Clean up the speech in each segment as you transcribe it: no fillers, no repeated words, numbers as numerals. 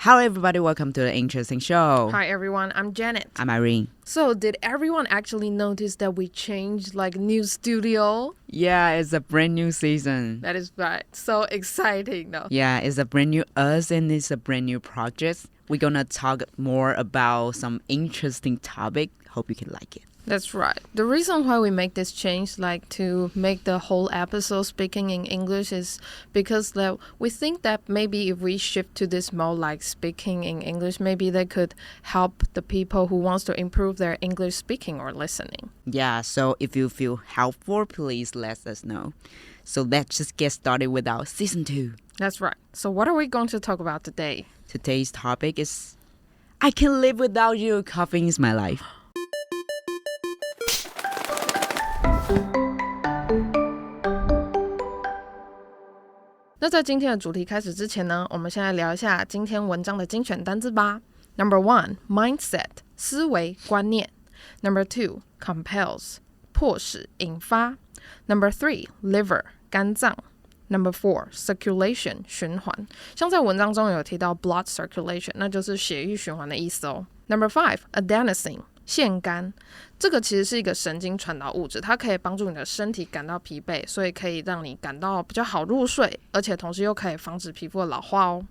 Hello everybody, welcome to the interesting show. Hi everyone, I'm Janet. I'm Irene. So did everyone actually notice that we changed new studio? Yeah, it's a brand new season. That is right. So exciting though. Yeah, it's a brand new us and it's a brand new project. We're gonna talk more about some interesting topic. Hope you can like it. That's right. The reason why we make this change, to make the whole episode speaking in English, is because we think that maybe if we shift to this mode, speaking in English, maybe they could help the people who wants to improve their English speaking or listening. Yeah, so if you feel helpful, please let us know. So let's just get started with our season 2. That's right. So what are we going to talk about today? Today's topic is I can live without you. Caffeine is my life.那在今天的主题开始之前呢，我们先来聊一下今天文章的精选单字吧。Number 1, mindset 思维观念。Number 2, compels 迫使引发。Number 3, liver 肝脏。Number 4, circulation 循环。像在文章中有提到 blood circulation， 那就是血液循环的意思哦。Number 5, adenosine腺苷，这个其实是一个神经传导物质，它可以帮助你的身体感到疲惫，所以可以让你感到比较好入睡，而且同时又可以防止皮肤的老化哦。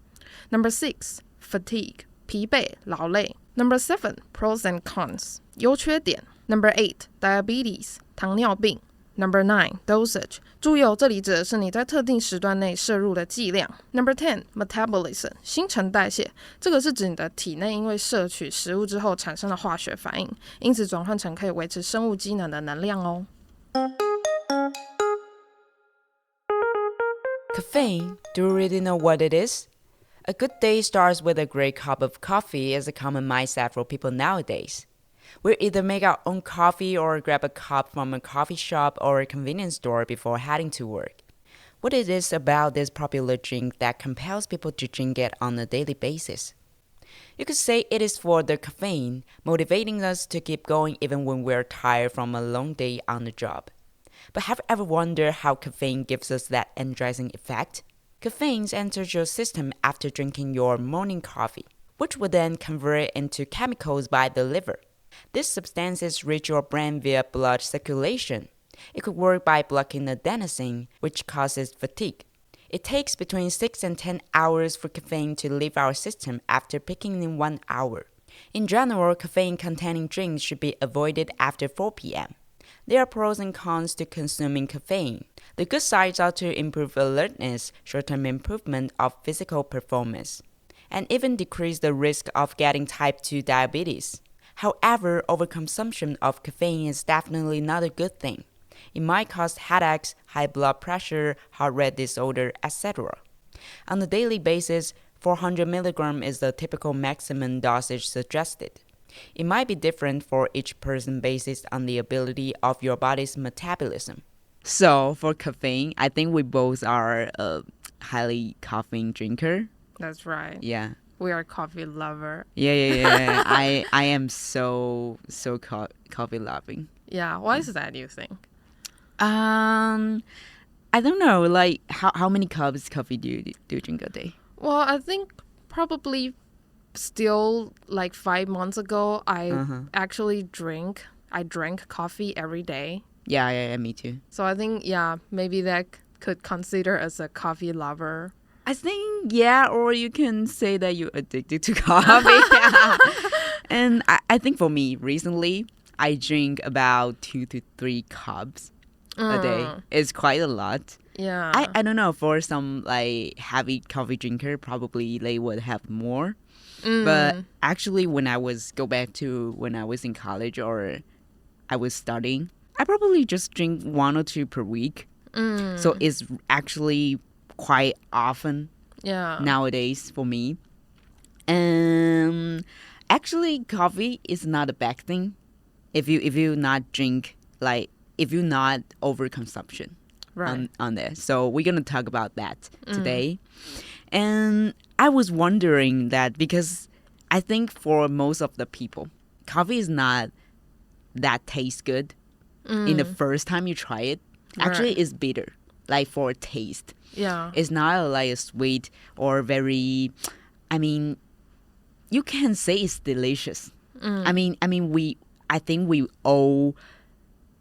Number 6, fatigue 疲惫劳累。Number 7, pros and cons 优缺点。Number 8, diabetes 糖尿病。Number 9, dosage 注意哦，这里指的是你在特定时段内摄入的剂量。Number 10, metabolism 新陈代谢，这个是指你的体内因为摄取食物之后产生的化学反应，因此转换成可以维持生物机能的能量哦。Caffeine, do you really know what it is? A good day starts with a great cup of coffee is a common mindset for people nowadays.We'll either make our own coffee or grab a cup from a coffee shop or a convenience store before heading to work. What it is about this popular drink that compels people to drink it on a daily basis? You could say it is for the caffeine, motivating us to keep going even when we're tired from a long day on the job. But have you ever wondered how caffeine gives us that energizing effect? Caffeine enters your system after drinking your morning coffee, which will then convert it into chemicals by the liver.These substances reach your brain via blood circulation. It could work by blocking adenosine, which causes fatigue. It takes between 6 and 10 hours for caffeine to leave our system after peaking in 1 hour. In general, caffeine-containing drinks should be avoided after 4 p.m. There are pros and cons to consuming caffeine. The good sides are to improve alertness, short-term improvement of physical performance, and even decrease the risk of getting type 2 diabetes.However, overconsumption of caffeine is definitely not a good thing. It might cause headaches, high blood pressure, heart rate disorder, etc. On a daily basis, 400 mg is the typical maximum dosage suggested. It might be different for each person based on the ability of your body's metabolism. So, for caffeine, I think we both are a highly caffeine drinker. That's right. Yeah.We are coffee lover. Yeah. I am so coffee loving. Yeah, why is that, do you think? I don't know. How many cups of coffee do you drink a day? Well, I think probably still 5 months ago, I actually drank coffee every day. Yeah, me too. So I think, maybe that could consider as a coffee lover.I think, or you can say that you're addicted to coffee. And I think for me, recently, I drink about 2 to 3 cups a day. It's quite a lot. Yeah. I don't know, for some heavy coffee drinker, probably they would have more. But actually, when I was in college or I was studying, I probably just drink 1 or 2 per week. So it's actually quite often nowadays for me. Actually, coffee is not a bad thing if you not drink, if you not overconsumption on there. So we're gonna talk about that today. And I was wondering that because I think for most of the people, coffee is not that taste good in the first time you try it. Actually, it's bitter. For a taste. Yeah. It's not a sweet or very, you can say it's delicious. I think we all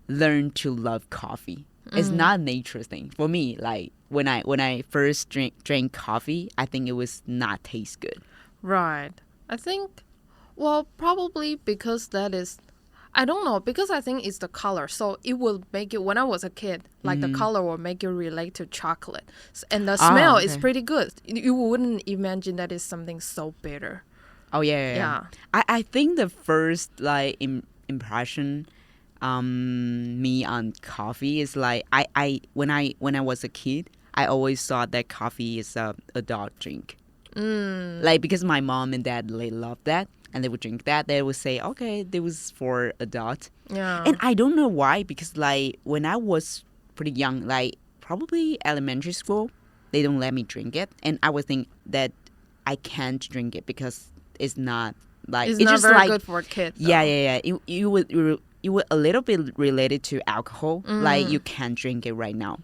learn to love coffee. It's not a nature thing for me. Like when I first drank coffee, I think it was not taste good. Right. I think, well, probably because that is, I don't know, because I think it's the color. So it will make you, when I was a kid, like the color will make you relate to chocolate. And the smell is pretty good. You wouldn't imagine that is something so bitter. Oh, yeah. I think the first, like, impression me on coffee is like, when I was a kid, I always thought that coffee is a adult drink. Like, because my mom and dad, they love that. And they would drink that. They would say, okay, this was for adults. Yeah. And I don't know why, because like when I was pretty young, like probably elementary school, they don't let me drink it. And I would think that I can't drink it because it's not like... It's not just very like, good for kids. Yeah. You would a little bit related to alcohol. Like you can't drink it right now.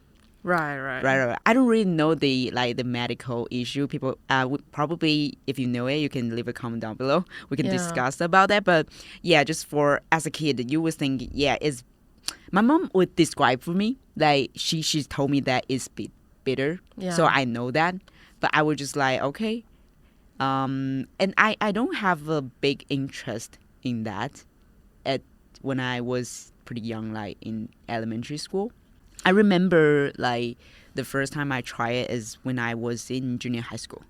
Right. I don't really know the medical issue. People would probably, if you know it, you can leave a comment down below. We can discuss about that. But yeah, just for as a kid, you would think, it's. My mom would describe for me, like she told me that it's bitter. Yeah. So I know that, but I was just like, okay. And I don't have a big interest in that when I was pretty young, like in elementary school. I remember, like, the first time I tried it is when I was in junior high school.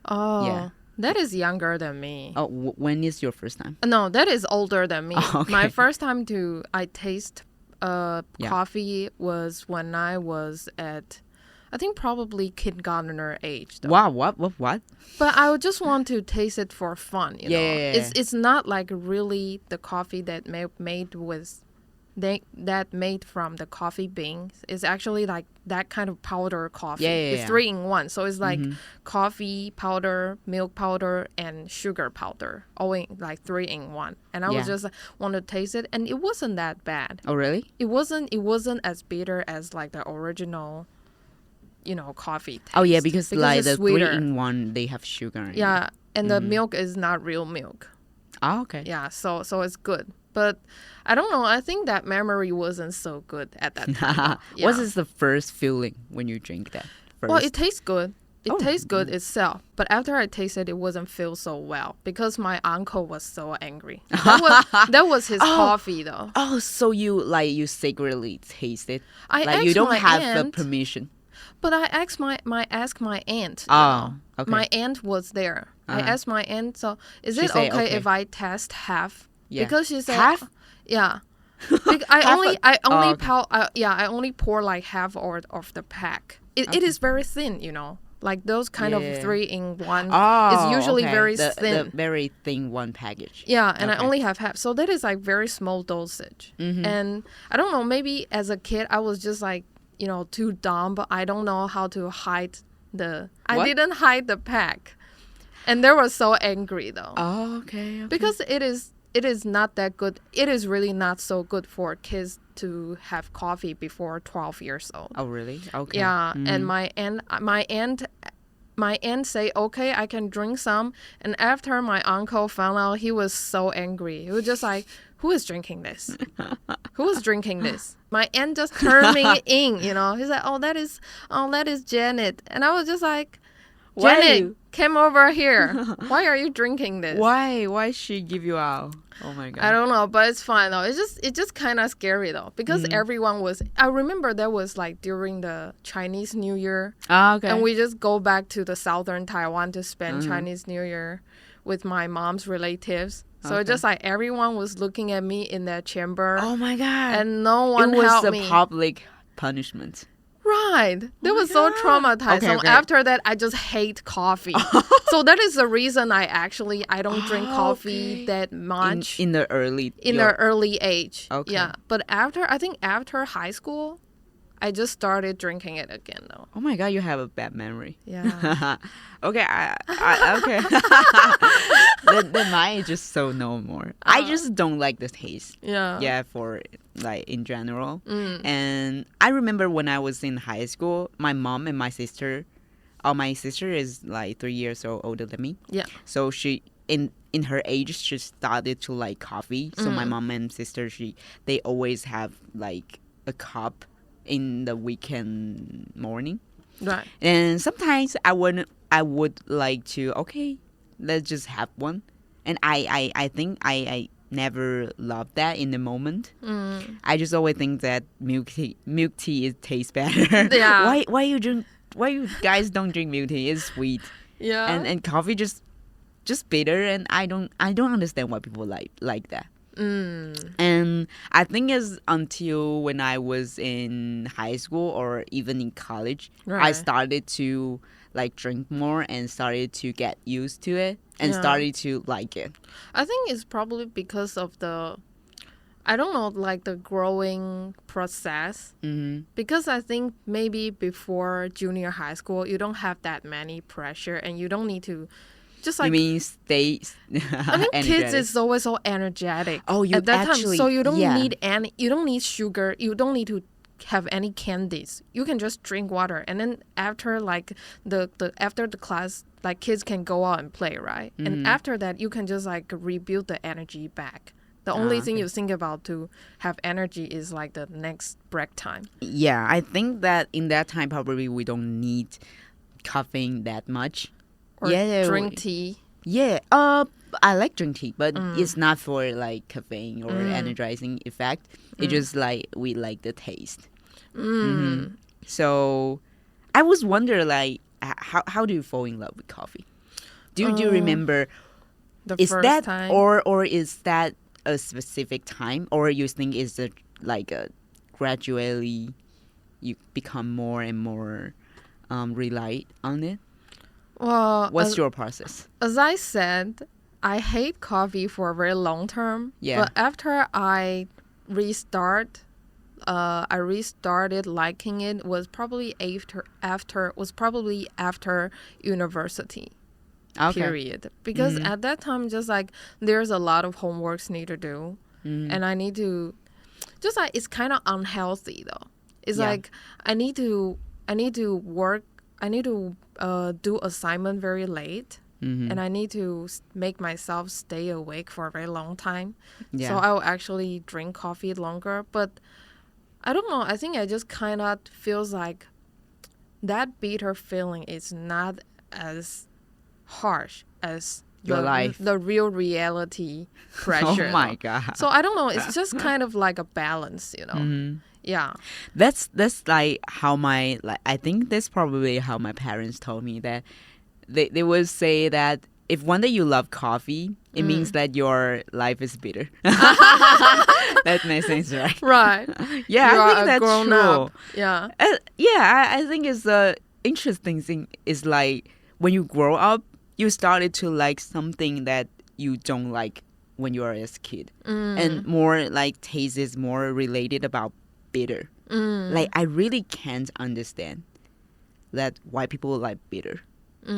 Oh, yeah. That is younger than me. Oh, when is your first time? No, that is older than me. Oh, okay. My first time I taste coffee was when I was at, I think probably kindergartner age. Though. Wow, what? But I would just want to taste it for fun, you know. Yeah. It's not like really the coffee that made from the coffee beans. It's actually like that kind of powder coffee. It's 3 in 1. So it's like coffee powder, milk powder, and sugar powder, all in like 3 in 1. And I was just want to taste it, and it wasn't that bad. Oh, really? It wasn't as bitter as like the original, coffee taste. Oh, yeah, because like the sweeter. 3 in 1, they have sugar in it. Yeah, and the milk is not real milk. Oh, okay. Yeah, so it's good. But I don't know. I think that memory wasn't so good at that time. Yeah. What is the first feeling when you drink that? Well, it tastes good. It tastes good itself. But after I tasted it, wasn't feel so well because my uncle was so angry. That was his coffee, though. Oh, so you secretly taste it? I like you don't my have aunt, the permission. But I asked my aunt. Okay. My aunt was there. I asked my aunt, so is it okay if I test half? Yeah. Because she said half. Yeah. I only pour like half of the pack. It is very thin, like those kind of 3 in 1. It's usually very thin. The very thin one package. Yeah, and I only have half. So that is like very small dosage. And I don't know, maybe as a kid I was just like, too dumb, but I don't know how to hide I didn't hide the pack. And they were so angry though. Oh, okay. Because it is not that good. It is really not so good for kids to have coffee before 12 years old. Oh, really? Okay. Yeah, and my aunt say, okay, I can drink some. And after my uncle found out, he was so angry. He was just like, who is drinking this? Who is drinking this? My aunt just turned me in, He's like, oh, that is Janet. And I was just like, Janet, come over here. Why are you drinking this? Why she give you out? Oh my god. I don't know, but it's fine though. It's just kind of scary though because everyone was. I remember that was like during the Chinese New Year. Oh, okay. And we just go back to the southern Taiwan to spend Chinese New Year with my mom's relatives. So it's just like everyone was looking at me in their chamber. Oh my god. And no one helped me. It was a public punishment. Right. That was so traumatized. Okay, so okay. after that, I just hate coffee. So that is the reason I don't drink coffee that much. In the early age. Okay. Yeah. But after high school, I just started drinking it again though. Oh my god, you have a bad memory. Yeah. Okay, okay. Then mine is just so no more. I just don't like the taste. Yeah. Yeah, for like in general. And I remember when I was in high school, my mom and my sister is like 3 years older than me. Yeah. So in her age, she started to like coffee. So my mom and sister, they always have like a cup in the weekend morning. Right. And sometimes I would like to, okay, let's just have one. And I think I never loved that in the moment. I just always think that milk tea it tastes better. Yeah. Why you guys don't drink milk tea? It's sweet. Yeah. And coffee just bitter, and I don't understand why people like that. And I think it's until when I was in high school or even in college, I started to like drink more and started to get used to it and started to like it. I think it's probably because of the, I don't know, like the growing process. Because I think maybe before junior high school, you don't have that many pressure and you don't need to just like. You mean stay I think kids is always so energetic. Oh, you at that actually, time, so you don't need you don't need sugar. You don't need to have any candies. You can just drink water, and then after like after the class, like kids can go out and play, right? And after that, you can just like rebuild the energy back. The only thing you think about to have energy is like the next break time. Yeah, I think that in that time probably we don't need caffeine that much. Or drink tea. Yeah, I like drink tea, but it's not for like caffeine or energizing effect. It's just like we like the taste. So I was wondering like how do you fall in love with coffee? Do you remember? The first time, or is that a specific time, or you think it's gradually you become more and more rely on it? Well, what's your process? As I said, I hate coffee for a very long term. Yeah. But after I restarted liking it was probably after university. Period. Because at that time, just like there's a lot of homeworks need to do, and I need to, just like it's kind of unhealthy though. It's like I need to work. I need to do assignment very late, and I need to make myself stay awake for a very long time. Yeah. So I will actually drink coffee longer. But I don't know. I think I just kind of feels like that bitter feeling is not as harsh as your life, the real reality pressure. Oh my god! So I don't know. It's just kind of like a balance, you know. Yeah, that's like how I think that's probably how my parents told me that they would say that if one day you love coffee, it means that your life is bitter. That makes sense, right? Right. Yeah, I think that's true. Up. Yeah. I think it's the interesting thing is like when you grow up, you started to like something that you don't like when you were a kid, and more like taste is more related about bitter. Like I really can't understand that why people like bitter,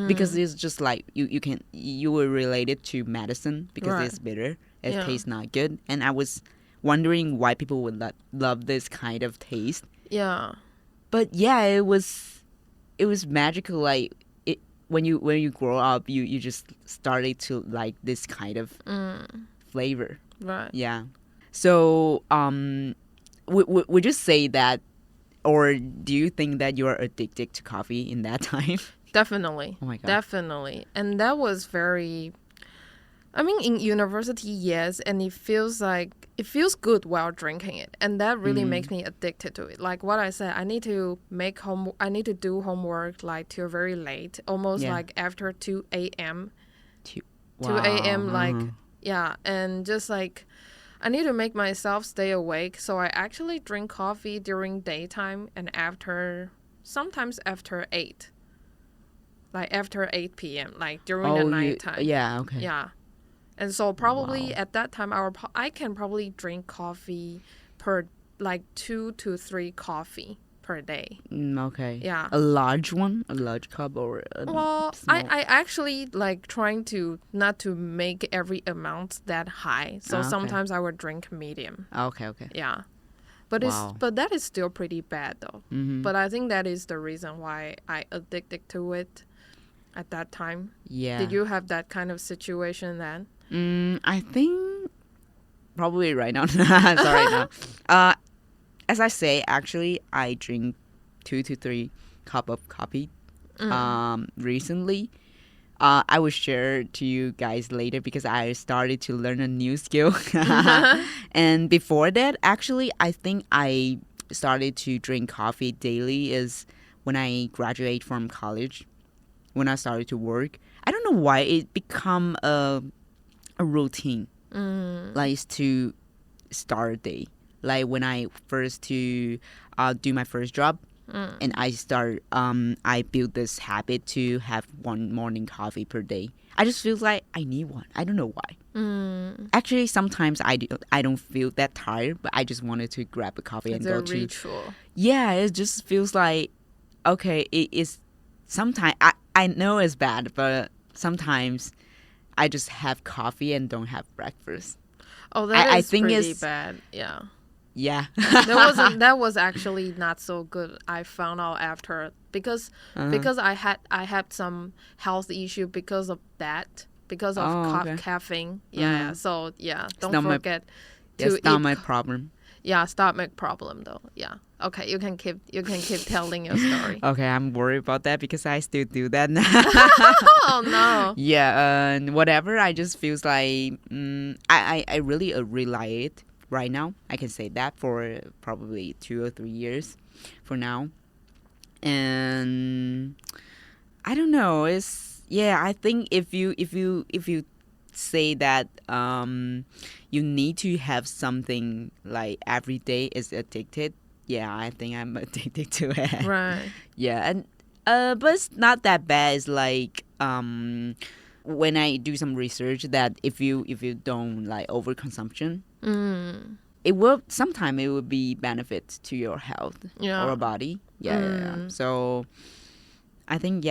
because it's just like you were related to medicine because it's bitter, it tastes not good, and I was wondering why people would love this kind of taste. Yeah, but yeah, it was magical. Like when you grow up, you just started to like this kind of flavor. Right. Yeah. So would you say that, or do you think that you're addicted to coffee in that time? Definitely. Oh my god. Definitely. And that was very, I mean, in university, yes, and it feels good while drinking it, and that really makes me addicted to it. Like what I said, I need to do homework like till very late, almost like after 2 a.m. 2 a.m. like and just like I need to make myself stay awake, so I actually drink coffee during daytime and sometimes after 8. Like after 8 p.m., like during the nighttime. Yeah, okay. Yeah. And so probably at that time, I can probably drink coffee per, like 2 to 3 coffee per day. Okay. Yeah. A large cup or Well, small? I actually like trying to not to make every amount that high. So sometimes I would drink medium. Okay. Yeah. But that is still pretty bad though. But I think that is the reason why I addicted to it. at that time? Yeah. Did you have that kind of situation then? I think probably right now. Sorry, no. As I say, actually, I drink 2 to 3 cup of coffee recently. I will share to you guys later because I started to learn a new skill. And before that, actually, I think I started to drink coffee daily is when I graduate from college, when I started to work. I don't know why it become a routine, like to start a day. Like when I first to do my first job, and I built this habit to have 1 morning coffee per day. I just feel like I need one. I don't know why. Actually, sometimes I don't feel that tired, but I just wanted to grab a coffee and go to. It's a ritual. Yeah, it just feels like, okay, it is. Sometimes I know it's bad, but sometimes I just have coffee and don't have breakfast. Oh, that I is think pretty it's- bad. Yeah. Yeah. That was actually not so good. I found out after because I had some health issue because of that, because of okay. caffeine. Yeah. So don't Stomach- forget That's to not eat. my problem. Yeah, stomach problem though. Yeah. Okay, you can keep telling your story. Okay, I'm worried about that because I still do that now. Oh no. Yeah, and whatever. I just feels like I really rely it right now. I can say that for probably 2 or 3 years, for now. And I don't know. I think if you say that you need to have something like every day is addicted. Yeah, I think I'm addicted to it. Right. Yeah, and but it's not that bad. It's like when I do some research that if you don't like overconsumption, it will be benefit to your health or body. Yeah. So I think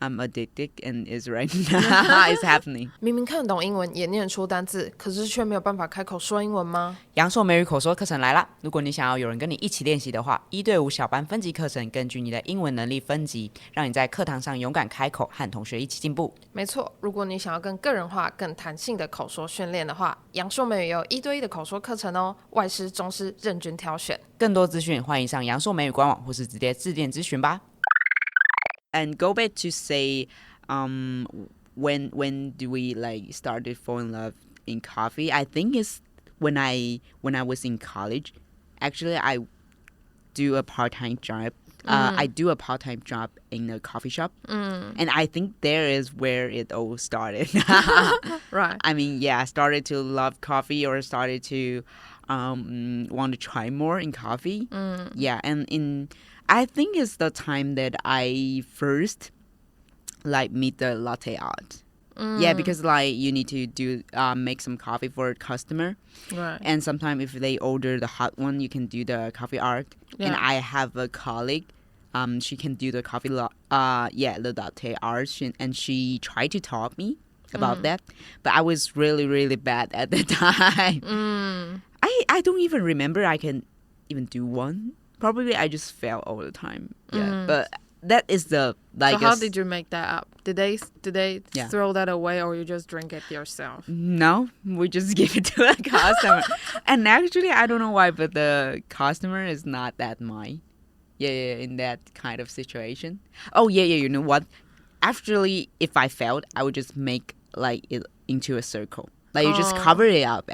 I'm addicted and it's right now. It's happening. 明明看得懂英文，也念出单字，可是却没有办法开口说英文吗？阳朔美语口说课程来啦！如果你想要有人跟你一起练习的话，1对5小班分级课程，根据你的英文能力分级，让你在课堂上勇敢开口，和同学一起进步。没错，如果你想要更个人化、更弹性的口说训练的话，阳朔美语有1对1的口说课程哦，外师、中师任君挑选。更多资讯欢迎上阳朔美语官网，或是直接致电咨询吧。And go back to say, when do we like started fall in love in coffee? I think it's when I was in college. Actually, I do a part-time job. I do a part-time job in a coffee shop, and I think there is where it all started. Right. I mean, I started to love coffee or started to want to try more in coffee. Yeah, and I think it's the time that I first like meet the latte art. Yeah, because like you need to do make some coffee for a customer, Right. and sometimes if they order the hot one, you can do the coffee art. Yeah. And I have a colleague, she can do the coffee the latte art, and she tried to taught me about that, but I was really really bad at the time. I don't even remember I can even do one. Probably I just fail all the time. Yeah, but that is the like. So how did you make that up? Did they Yeah. throw that away, or you just drink it yourself? No, we just give it to a customer. And actually, I don't know why, but the customer is not that mind. Yeah, in that kind of situation. Oh, yeah, you know what? Actually, if I failed, I would just make like it into a circle. Like you just cover it up.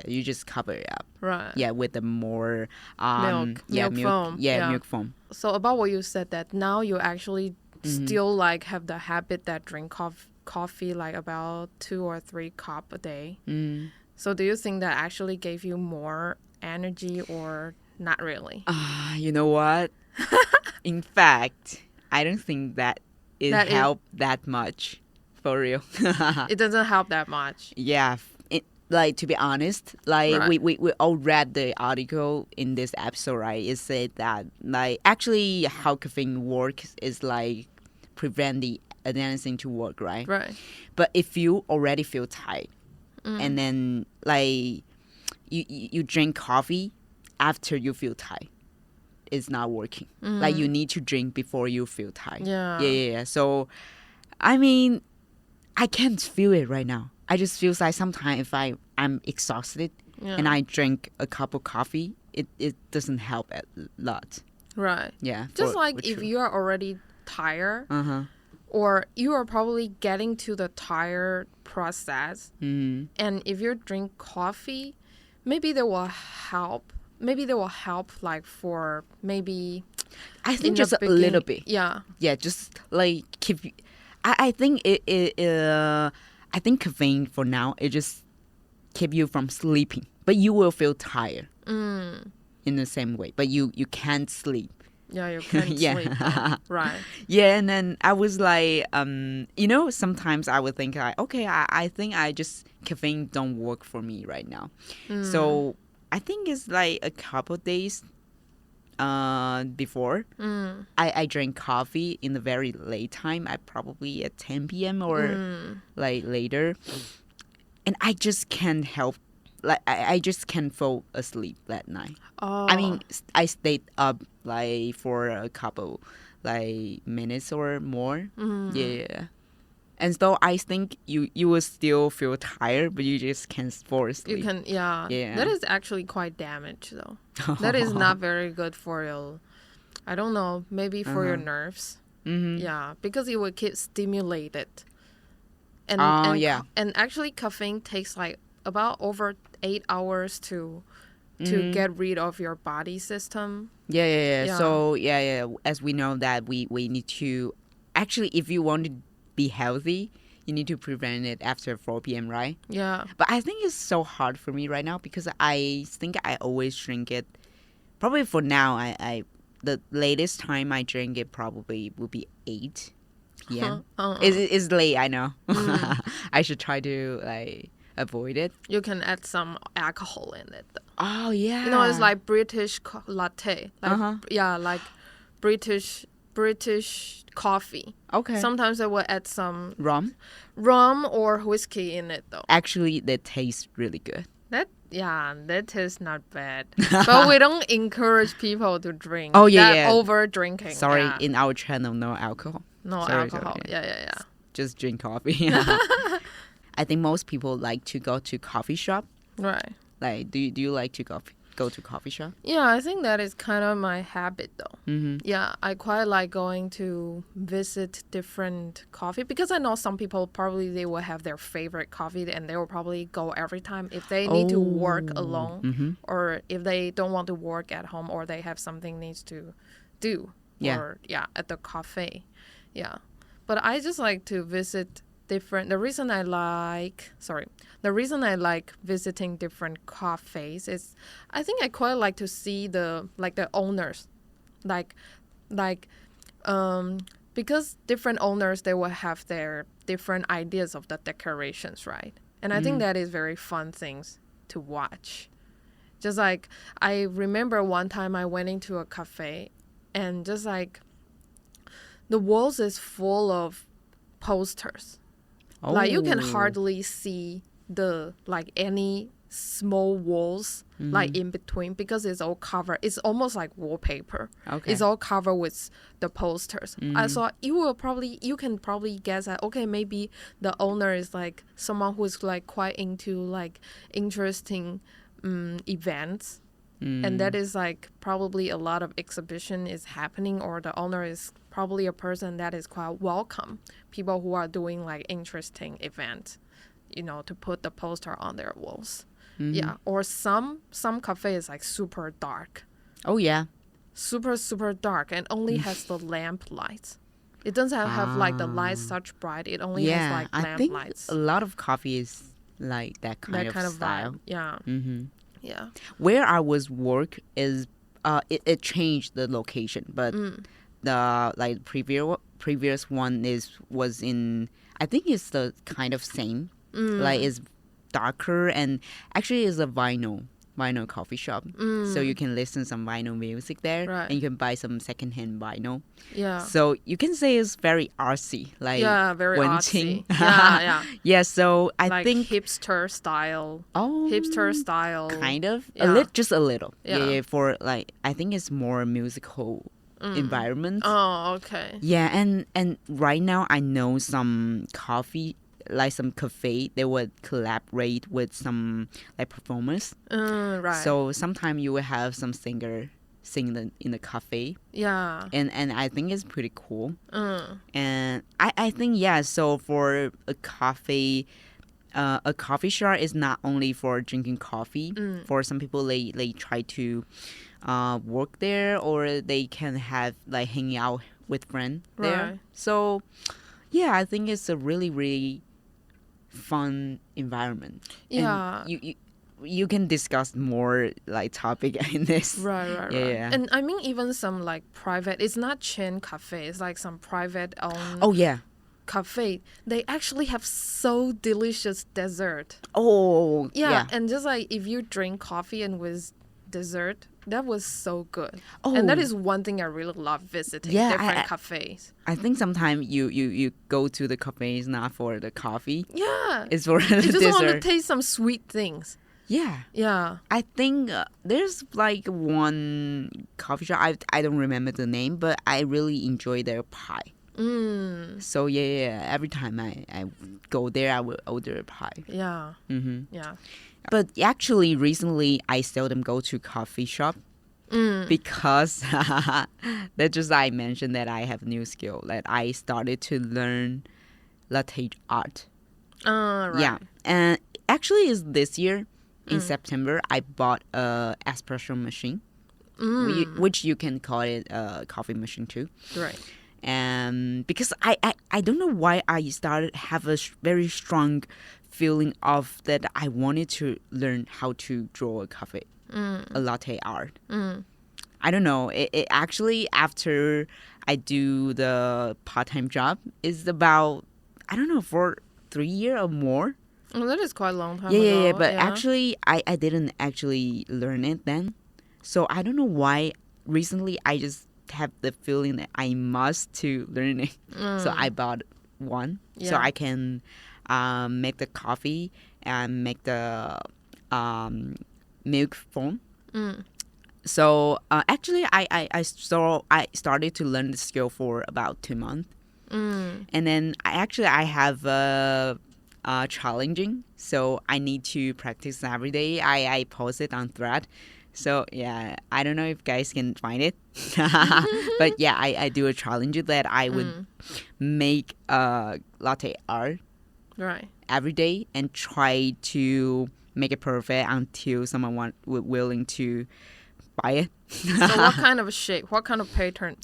You just cover it up. Right. Yeah, with the more Milk foam. Yeah, milk foam. So about what you said, that now you actually still like have the habit that drink coffee like about 2 or 3 cup a day. So do you think that actually gave you more energy or not really? You know what? In fact, I don't think that it helped that much. For real. It doesn't help that much. Yeah. Like, to be honest, like Right. we all read the article in this episode, right? It said that like actually how caffeine works is like prevent the adenosine to work, right? Right. But if you already feel tired and then like you drink coffee after you feel tired, it's not working. Like you need to drink before you feel tired. Yeah. Yeah. So I mean, I can't feel it right now. I just feel like sometimes if I'm exhausted and I drink a cup of coffee, it doesn't help a lot. Right. Yeah. Just like if you are already tired, or you are probably getting to the tired process, and if you drink coffee, maybe they will help. Maybe they will help, like for maybe. I think just a little bit. Yeah. Yeah, just like keep. I think I think caffeine for now it just keep you from sleeping, but you will feel tired in the same way. But you can't sleep. Yeah, you can't sleep. Right. Yeah, and then I was like, sometimes I would think like, okay, I think I just caffeine don't work for me right now. So I think it's like a couple days before I drank coffee in the very late time. I probably at 10 p.m. or like later, and I just can't help. Like I just can't fall asleep that night. Oh. I mean, I stayed up like for a couple like minutes or more. Yeah. And so I think you will still feel tired, but you just can't fall asleep. You can, yeah. That is actually quite damage, though. That is not very good for your, I don't know, maybe for your nerves. Yeah, because it will keep stimulated. And actually caffeine takes like about over 8 hours to get rid of your body system. Yeah. So as we know that we need to actually, if you want to be healthy, you need to prevent it after 4 p.m. right? Yeah. But I think it's so hard for me right now because I think I always drink it. Probably for now, I the latest time I drink it probably would be 8 p.m. It's late, I know. I should try to like avoid it. You can add some alcohol in it, though. Oh yeah. You know, it's like British latte. Like, yeah, like British coffee. Okay. Sometimes I will add some rum or whiskey in it, though. Actually, that tastes really good. That tastes not bad. But we don't encourage people to drink. Oh yeah. Over drinking. Sorry, in our channel, no alcohol. No alcohol. Yeah. Just drink coffee. I think most people like to go to coffee shop. Right. Like, do you like to go to coffee shop? Yeah, I think that is kind of my habit, though. Yeah, I quite like going to visit different coffee because I know some people probably they will have their favorite coffee and they will probably go every time if they need to work alone or if they don't want to work at home or they have something needs to do. Or at the cafe. Yeah. But I just like to visit different. The reason I like visiting different cafes is I think I quite like to see the owners, because different owners they will have their different ideas of the decorations, right? And I think that is very fun things to watch. Just like I remember one time I went into a cafe and just like the walls is full of posters. Like you can hardly see any small walls like in between because it's all covered. It's almost like wallpaper. Okay. It's all covered with the posters. So you can probably guess that maybe the owner is like someone who's like quite into like interesting events. And that is like probably a lot of exhibition is happening or the owner is probably a person that is quite welcome people who are doing like interesting events, to put the poster on their walls. Yeah. Or some cafe is like super dark. Oh yeah. Super, super dark and only has the lamp lights. It doesn't have like the lights such bright. It only has like lamp lights. A lot of coffee is like that kind of style. Vibe. Yeah. Yeah. Where I was work is it changed the location, but the like previous one was in, I think it's the kind of same, like it's darker and actually is a vinyl coffee shop. So you can listen some vinyl music there, right. And you can buy some secondhand vinyl. Yeah. So you can say it's very artsy, like very artsy. Yeah. So I think hipster style. Oh, hipster style. Kind of just a little. Yeah. For like I think it's more musical environment. Oh, okay. Yeah, and right now I know some coffee, like some cafe, they would collaborate with some like performers. Right. So sometimes you will have some singer sing in the cafe. Yeah. And I think it's pretty cool. And I think, yeah, so for a coffee shop is not only for drinking coffee. For some people, they try to work there, or they can have like hanging out with friends there. Right. So yeah, I think it's a really, really fun environment. Yeah. And you can discuss more like topic in this. Right. Yeah. And I mean, even some like private, it's not chain cafe, it's like some private owned Oh yeah. cafe. They actually have so delicious dessert. Oh Yeah. And just like if you drink coffee and with dessert, that was so good. Oh. And that is one thing I really love visiting different cafes. I think sometimes you go to the cafes not for the coffee. Yeah. It's for the You just want to dessert. taste some sweet things. Yeah. Yeah. I think there's like one coffee shop. I don't remember the name, but I really enjoy their pie. So yeah. Every time I go there, I will order a pie. Yeah. Yeah. But actually, recently I seldom go to coffee shop because that just I mentioned that I have new skill that I started to learn latte art. Right. Yeah, and actually, is this year in September I bought a espresso machine, which you can call it a coffee machine too. Right. And because I don't know why I started have a very strong feeling of that I wanted to learn how to draw a coffee, a latte art. I don't know. It actually, after I do the part-time job, is about, I don't know, for 3 years or more. Well, that is quite a long time Yeah, ago. yeah, but actually, I didn't actually learn it then. So I don't know why. Recently, I just have the feeling that I must to learn it. So I bought one so I can make the coffee and make the milk foam. So actually, I started to learn the skill for about 2 months, and then I have challenging. So I need to practice every day. I post it on Thread. So yeah, I don't know if guys can find it, but yeah, I do a challenge that I would make a latte art Right. every day and try to make it perfect until someone willing to buy it. So what kind of shape? What kind of pattern?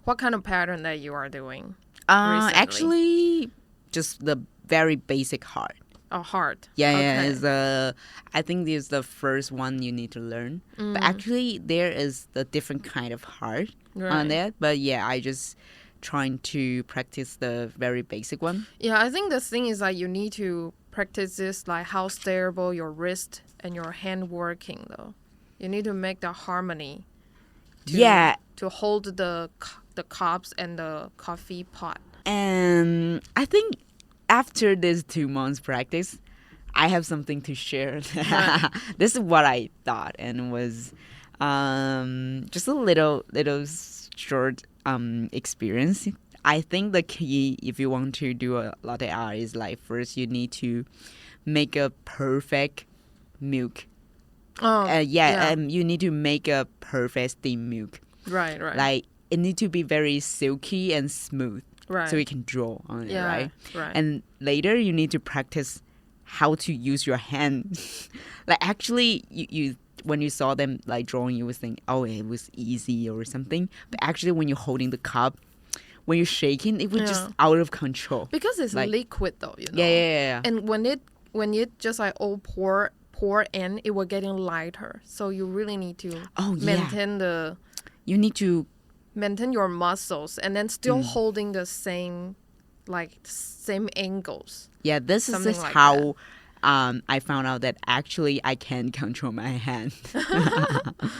What kind of pattern that you are doing? Recently? Actually, just the very basic heart. A heart. Yeah, Okay. is I think this is the first one you need to learn. But actually, there is the different kind of heart on Right. that. But yeah, I just trying to practice the very basic one. Yeah, I think the thing is that you need to practice this, like how stable your wrist and your hand working though. You need to make the harmony. To hold the cups and the coffee pot. And I think after this 2 months practice, I have something to share. This is what I thought, and was just a little short experience. I think the key if you want to do a latte art is like first you need to make a perfect milk. You need to make a perfect steamed milk. Right. Like it need to be very silky and smooth. Right. So you can draw on it, right? Right. And later you need to practice how to use your hand. Like actually, you when you saw them like drawing, you would think, oh, it was easy or something. But actually, when you're holding the cup, when you're shaking, it was just out of control. Because it's like, liquid though, you know. Yeah. And when it just like all pour in, it will getting lighter. So you really need to maintain your muscles and then still holding the same angles. Yeah, this is just how I found out that actually I can control my hand.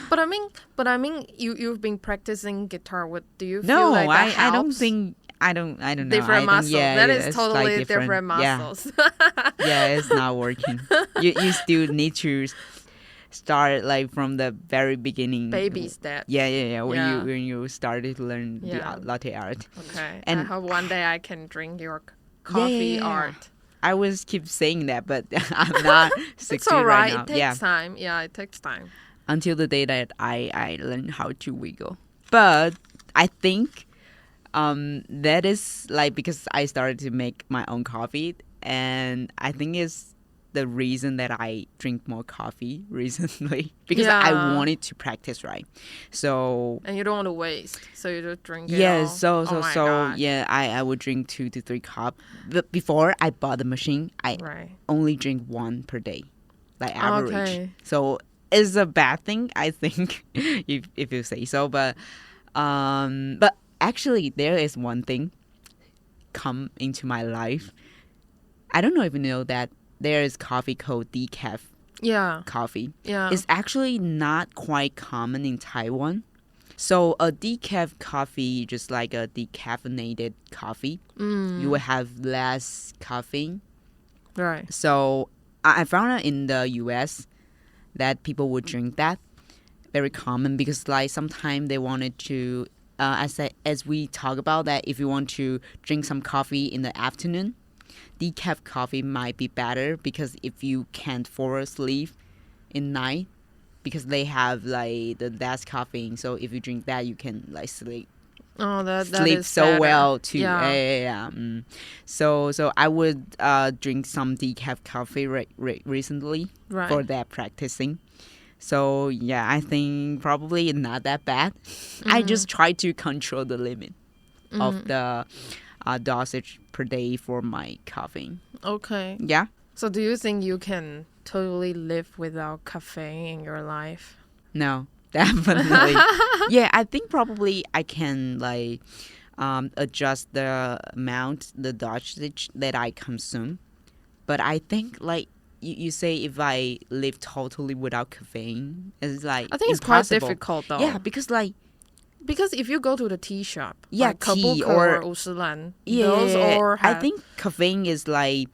But I mean, you've been practicing guitar. Do you feel No, like that helps? I don't think. I don't know. Different muscles. That is it's totally like different muscles. Yeah, it's not working. You still need to start like from the very beginning. Baby steps. Yeah. When you started to learn the latte art. Okay. And I hope one day I can drink your coffee art. I always keep saying that, but I'm not succeeding It's all right. now. It takes time. Yeah, it takes time. Until the day that I learned how to wiggle. But I think that is like because I started to make my own coffee, and I think it's the reason that I drink more coffee recently because I wanted to practice, right? So and you don't want to waste, so you just drink it. Yeah, all. so yeah, I would drink 2 to 3 cups. But before I bought the machine, I only drink 1 per day, like average. Okay. So it's a bad thing, I think, if you say so. But actually, there is one thing come into my life. I don't know if you know that there is coffee called decaf coffee. Yeah. It's actually not quite common in Taiwan. So a decaf coffee, just like a decaffeinated coffee, you will have less caffeine. Right. So I found out in the US that people would drink that. Very common because like sometimes they wanted to, as we talk about that, if you want to drink some coffee in the afternoon, decaf coffee might be better because if you can't fall asleep in night, because they have like the less caffeine, so if you drink that, you can like sleep. That sleep is so better. well too. Yeah. So I would drink some decaf coffee recently for that practicing. So yeah, I think probably not that bad. I just try to control the limit of the dosage per day for my caffeine. Okay. Yeah. So do you think you can totally live without caffeine in your life? No, definitely. Yeah, I think probably I can like adjust the amount, the dosage that I consume. But I think like you say if I live totally without caffeine, it's like I think it's quite difficult though. Yeah, because if you go to the tea shop, like tea Kabuko or Usulan, I think caffeine is like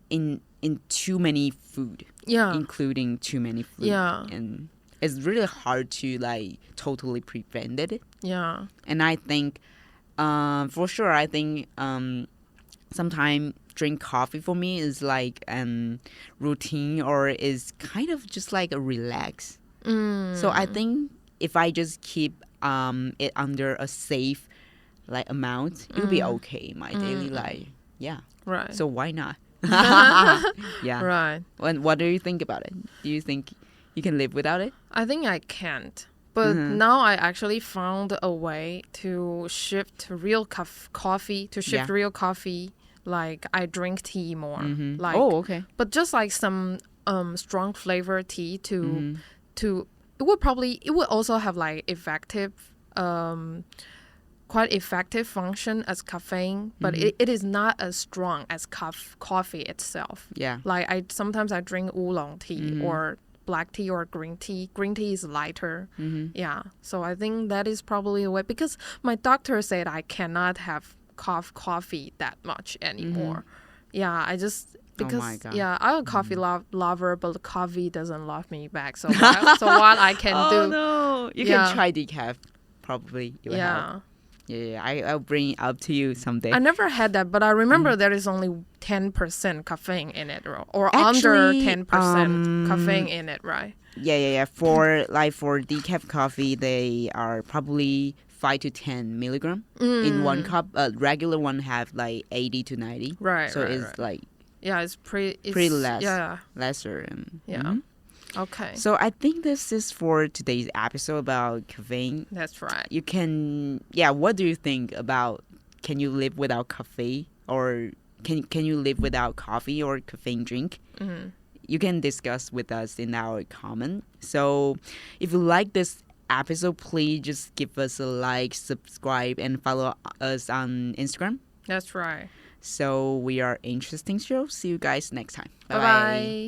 in too many food, including too many food, and it's really hard to like totally prevent it. Yeah, and I think for sure, I think sometimes drink coffee for me is like routine or is kind of just like a relax. So I think if I just keep it under a safe like amount, it'll be okay in my daily life. Yeah. Right. So why not? Yeah. Right. And what do you think about it? Do you think you can live without it? I think I can't. But now I actually found a way to shift real coffee, real coffee. Like I drink tea more. Like, okay. But just like some strong flavor tea to it would also have like effective quite effective function as caffeine, but it is not as strong as coffee itself. Yeah. Like sometimes I drink oolong tea or black tea or green tea. Green tea is lighter. Yeah. So I think that is probably a way, because my doctor said I cannot have coffee that much anymore. Yeah, I just because I'm a coffee lover, but coffee doesn't love me back. So what I can do? Oh no, you can try decaf. Probably it will help. Yeah. I'll bring it up to you someday. I never had that, but I remember there is only 10% caffeine in it, or actually, under 10% caffeine in it, right? Yeah. For decaf coffee, they are probably 5 to 10 milligram in 1 cup. Regular one have like 80 to 90. Right. So it's like it's pretty less. Yeah. Lesser. Okay. So I think this is for today's episode about caffeine. That's right. You can, what do you think about, can you live without caffeine, or can you live without coffee or caffeine drink? You can discuss with us in our comment. So if you like this episode, please just give us a like, subscribe, and follow us on Instagram. That's right. So we are Interesting Show. See you guys next time. Bye-bye.